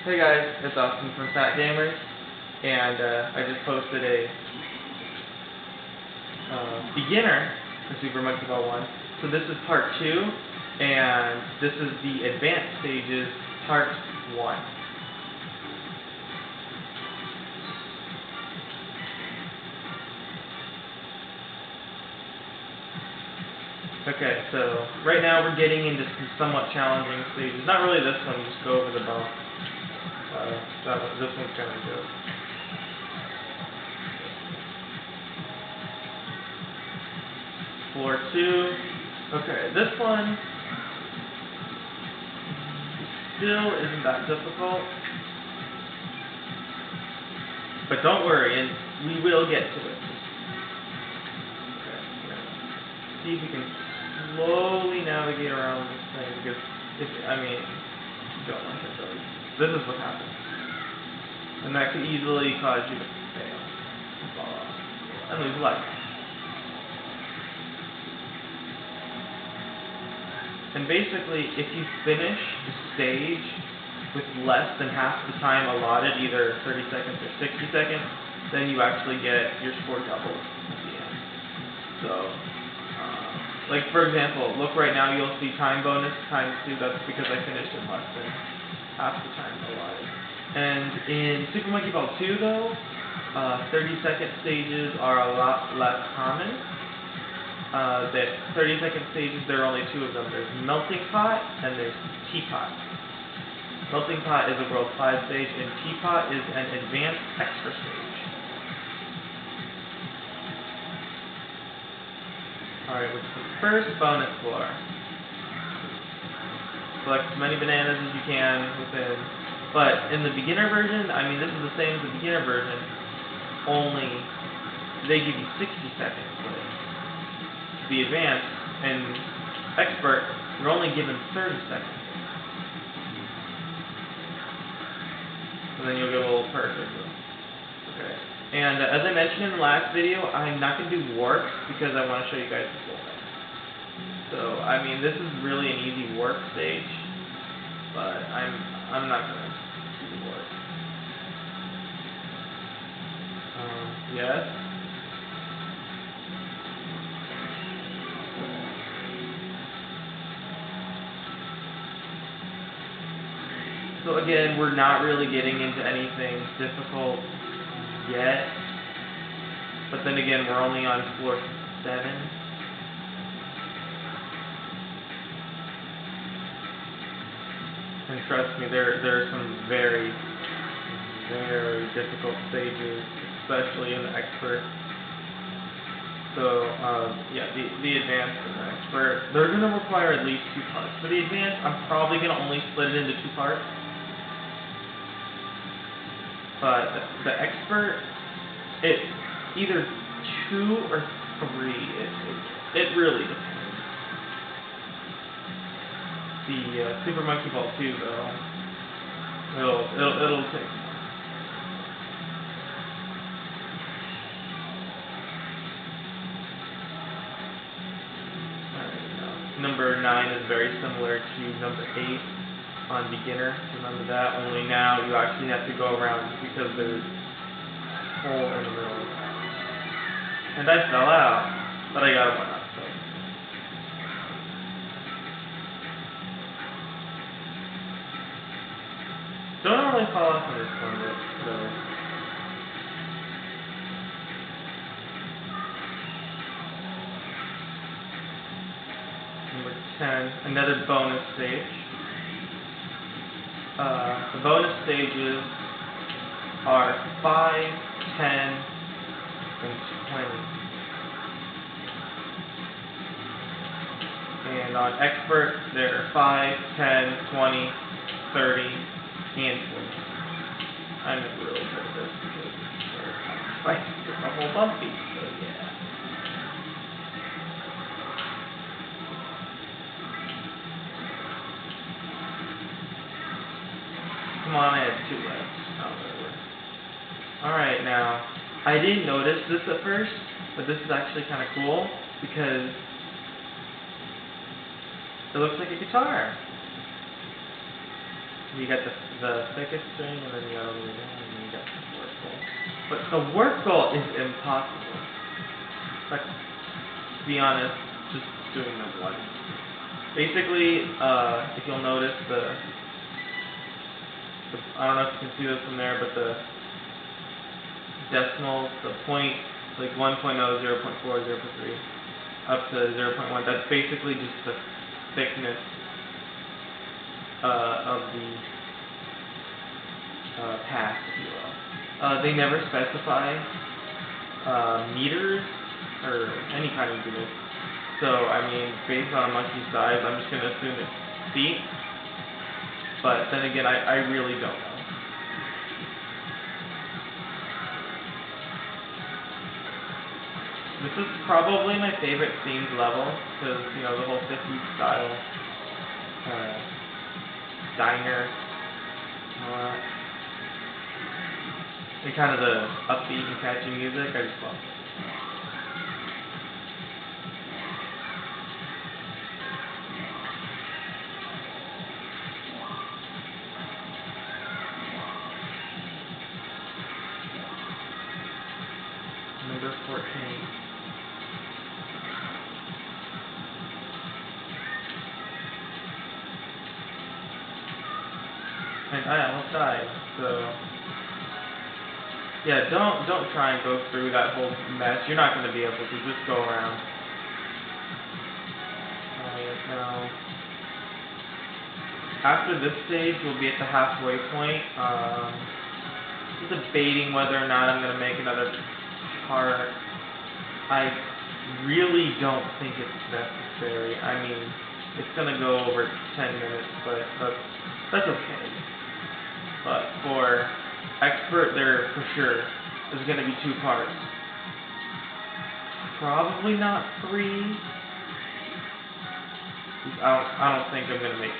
Hey guys, it's Austin from Fat Gamers, and I just posted a beginner for Super Monkey Ball 1. So this is part 2, and this is the advanced stages, part 1. Okay, so right now we're getting into some somewhat challenging stages. Not really this one, you just go over the bump. This one's kind of good. Floor 2. Okay, this one still isn't that difficult. But don't worry, and we will get to it. Okay, see if we can slowly navigate around this thing, because if, you don't want to hit those. This is what happens. And that could easily cause you to fail, and fall off, and lose life. And basically, if you finish the stage with less than half the time allotted, either 30 seconds or 60 seconds, then you actually get your score doubled at the end. So, like for example, look right now, you'll see time bonus ×2. That's because I finished in less than half the time allotted. And in Super Monkey Ball 2, though, 30-second stages are a lot less common. That 30-second stages, there are only 2 of them. There's Melting Pot and there's Teapot. Melting Pot is a World 5 stage, and Teapot is an advanced extra stage. Alright, what's the first bonus floor? Select as many bananas as you can within. But in the beginner version, this is the same as the beginner version, only they give you 60 seconds. But the advanced and expert, you're only given 30 seconds. And then you'll get a little perk. Okay. And as I mentioned in the last video, I'm not going to do warps because I want to show you guys the full thing. So, this is really an easy warp stage, but I'm not going to do the warp. Yes. So again, we're not really getting into anything difficult yet. But then again, we're only on floor 7. And trust me, there are some very, very difficult stages, especially in the expert. So, yeah, the advanced and the expert, they're going to require at least 2 parts. For the advanced, I'm probably going to only split it into 2 parts. But the expert, it's either 2 or 3. It really depends. The Super Monkey Ball 2, though, it'll take more. Number 9 is very similar to number 8 on beginner. Remember that, only now you actually have to go around because there's a hole in the middle. And I fell out, but I got a 1 up, so. Don't normally fall off on this one, but whatever. Number 10, another bonus stage. The bonus stages are 5, 10, and 20. And on expert, there are 5, 10, 20, 30, and 40. I'm really good at this because it's a whole bumpy, so yeah. Come on, I have 2 left. Alright, now, I didn't notice this at first, but this is actually kind of cool, because it looks like a guitar. You get the thickest string, and then you got all the way down, and then you got the work goal. But the work goal is impossible. Like, to be honest, just doing the one. Basically, if you'll notice I don't know if you can see this from there, but the decimals, the point, like 1.0, 0.4, 0.3, up to 0.1, that's basically just the thickness of the path, if you will. They never specify meters or any kind of unit. So, I mean, based on a monkey's size, I'm just going to assume it's feet. But then again, I really don't know. This is probably my favorite themed level, because, you know, the whole 50s style diner, and kind of the upbeat and catchy music, I just love it. Number 14. And I almost died, so yeah, don't try and go through that whole mess. You're not going to be able to. Just go around. Alright, now after this stage, we'll be at the halfway point. I'm debating whether or not I'm going to make another part. I really don't think it's necessary. I mean, it's going to go over 10 minutes, but that's okay. But for expert, there for sure is going to be 2 parts. Probably not 3. I don't think I'm going to make 3.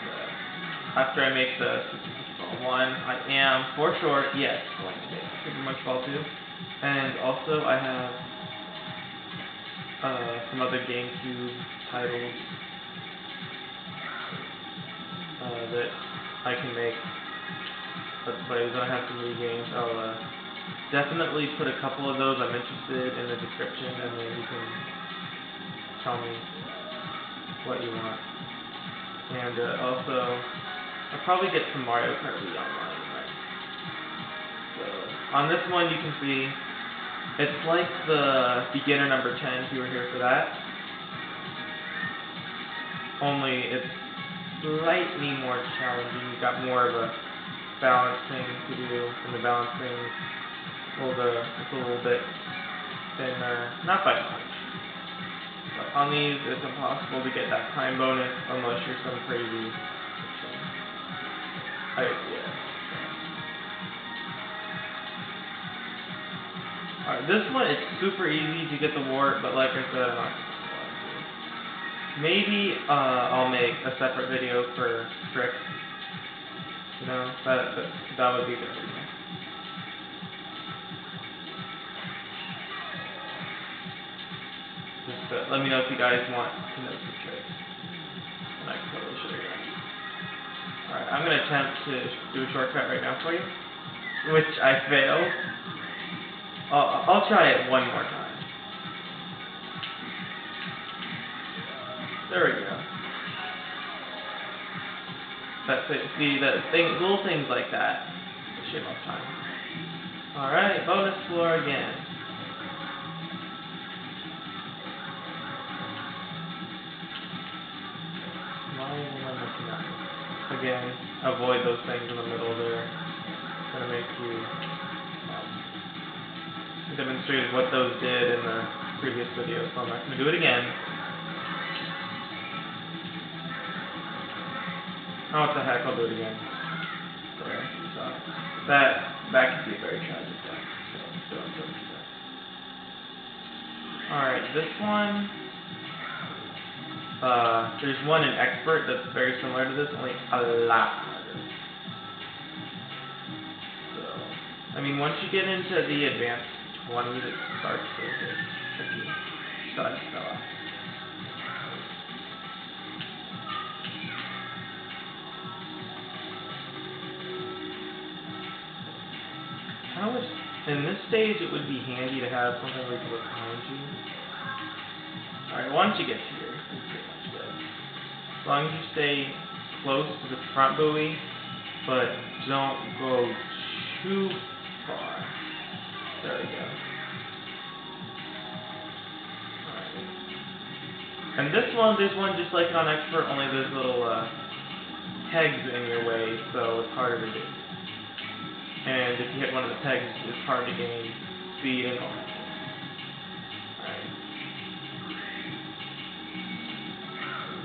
But after I make the Super Ball 1, I am for sure, yes, going to make Super Monkey Ball 2. And also I have some other GameCube titles that I can make let's plays. I have some new games. I'll definitely put a couple of those I'm interested in the description, and then you can tell me what you want. And also, I'll probably get some Mario Kart Wii online, right? So on this one, you can see it's like the beginner number 10. If you were here for that, only it's slightly more challenging. You've got more of a balancing to do, and the balancing, well, it's a little bit thinner, not by much. But on these, it's impossible to get that time bonus unless you're some crazy. Alright, this one, it's super easy to get the warp, but like I said, I'm not going to. Maybe I'll make a separate video for tricks. You know, that would be good. Just let me know if you guys want to know some tricks, and I can totally show you that. Alright, I'm going to attempt to do a shortcut right now for you, which I failed. I'll try it one more time. There we go. That's it. See, little things like that shave off time. Alright, bonus floor again. Why am I missing that? Again, avoid those things in the middle there. It's going to make you demonstrated what those did in the previous video, so I'm not going to do it again. Oh, what the heck, I'll do it again. There, so that can be a very tragic death, so don't do that. Alright, this one, there's one in Expert that's very similar to this, only a lot harder. So, I mean, once you get into the advanced 20s, it starts to get tricky. kind of wish in this stage it would be handy to have something where you can look behind you. Alright, once you get here, it's pretty much good. As long as you stay close to the front buoy, but don't go too far. There we go. Alright. And there's one just like on Expert, only there's little pegs in your way, so it's harder to do. And if you hit one of the pegs, it's hard to gain speed and all that. Alright.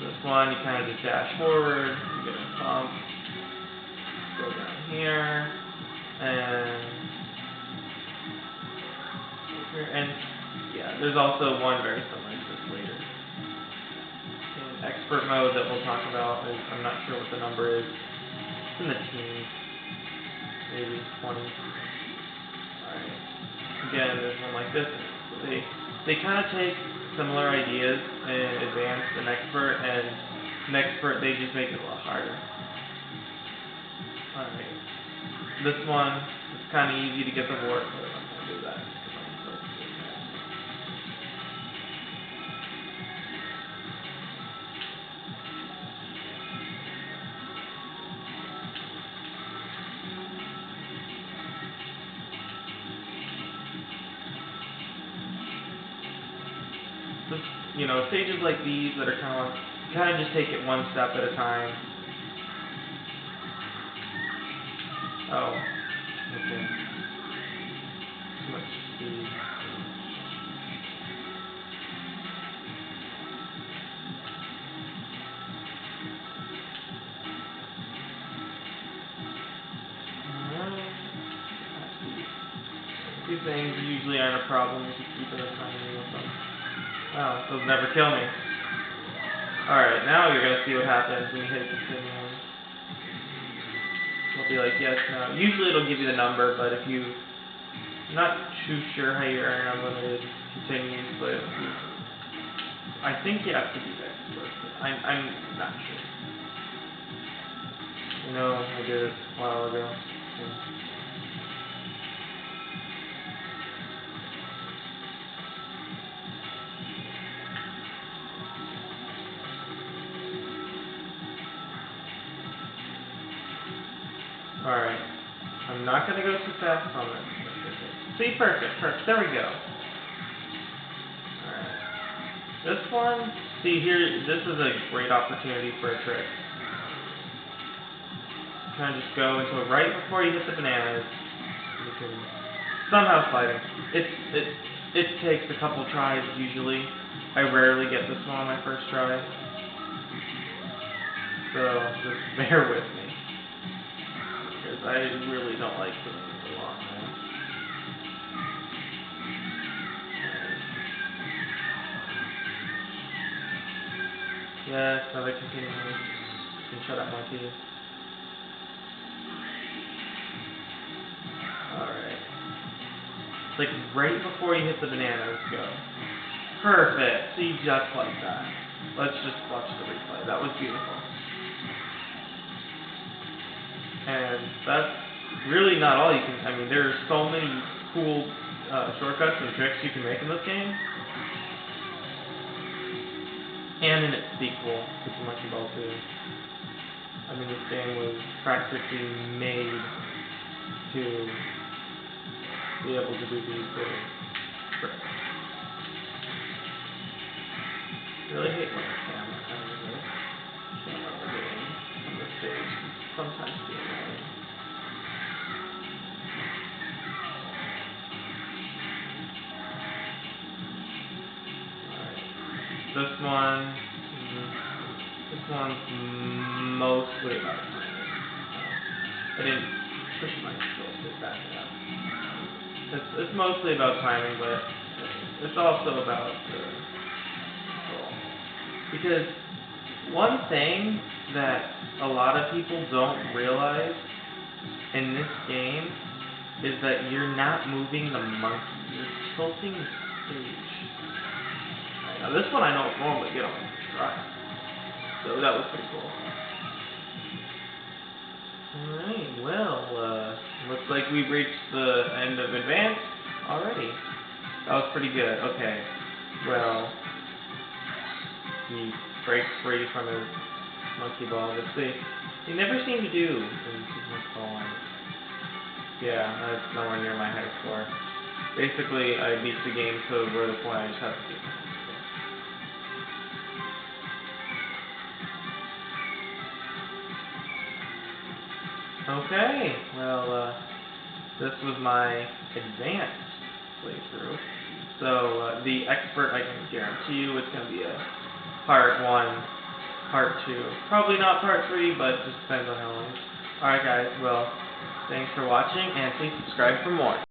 This one, you kind of just dash forward, you get a bump, go down here, and yeah, there's also one very similar to this later. In Expert mode that we'll talk about, I'm not sure what the number is, it's in the teens. Maybe 20. Alright. Again, there's one like this. They kind of take similar ideas in Advanced and Expert, and in Expert they just make it a lot harder. Alright. This one, it's kind of easy to get the warp, but I'm going to do that. You know, stages like these that are kind of just take it one step at a time. Oh, okay. Too much speed. These things usually aren't a problem if you keep it a timing with them. Wow, those never kill me. Alright, now you're going to see what happens when you hit continue. It'll be like yes, no. Usually it'll give you the number, but if you're not too sure how you earn unlimited continues, but I think you have to do that first. I'm not sure. You know, I did it a while ago. Alright, I'm not going to go too fast on this. See, perfect, there we go. Alright. This one, see here, this is a great opportunity for a trick. Kind of just go into it right before you hit the bananas. You can somehow slide it. It takes a couple tries usually. I rarely get this one on my first try. So, just bear with me. I really don't like doing it a lot, man. Yes, another continuous. You can shut up my teeth. Alright. It's like right before you hit the bananas, go. Perfect. See, just like that. Let's just watch the replay. That was beautiful. And that's really not all you can. I mean, there are so many cool shortcuts and tricks you can make in this game. And in its sequel, Super Monkey Ball 2. I mean, this game was practically made to be able to do these tricks. Really hate when the camera comes in this. Camera game on the stage can sometimes be annoying. This one's mostly about timing. I didn't push my skills to back it up. It's mostly about timing, but it's also about control. Because one thing that a lot of people don't realize in this game is that you're not moving the monkey, you're tilting the stage. Now this one I don't normally get on my first try, so that was pretty cool. Alright, well, let's looks like we've reached the end of advanced already. That was pretty good. Okay. Well, he breaks free from his monkey ball. Let's see. He never seemed to do in Super Monkey Ball 1. Yeah, that's nowhere near my high score. Basically, I beat the game to where the point I just have to beat. Okay, well, this was my advanced playthrough. So, the expert, I can guarantee you it's going to be a part 1, part 2. Probably not part 3, but it just depends on how long. Alright guys, well, thanks for watching, and please subscribe for more.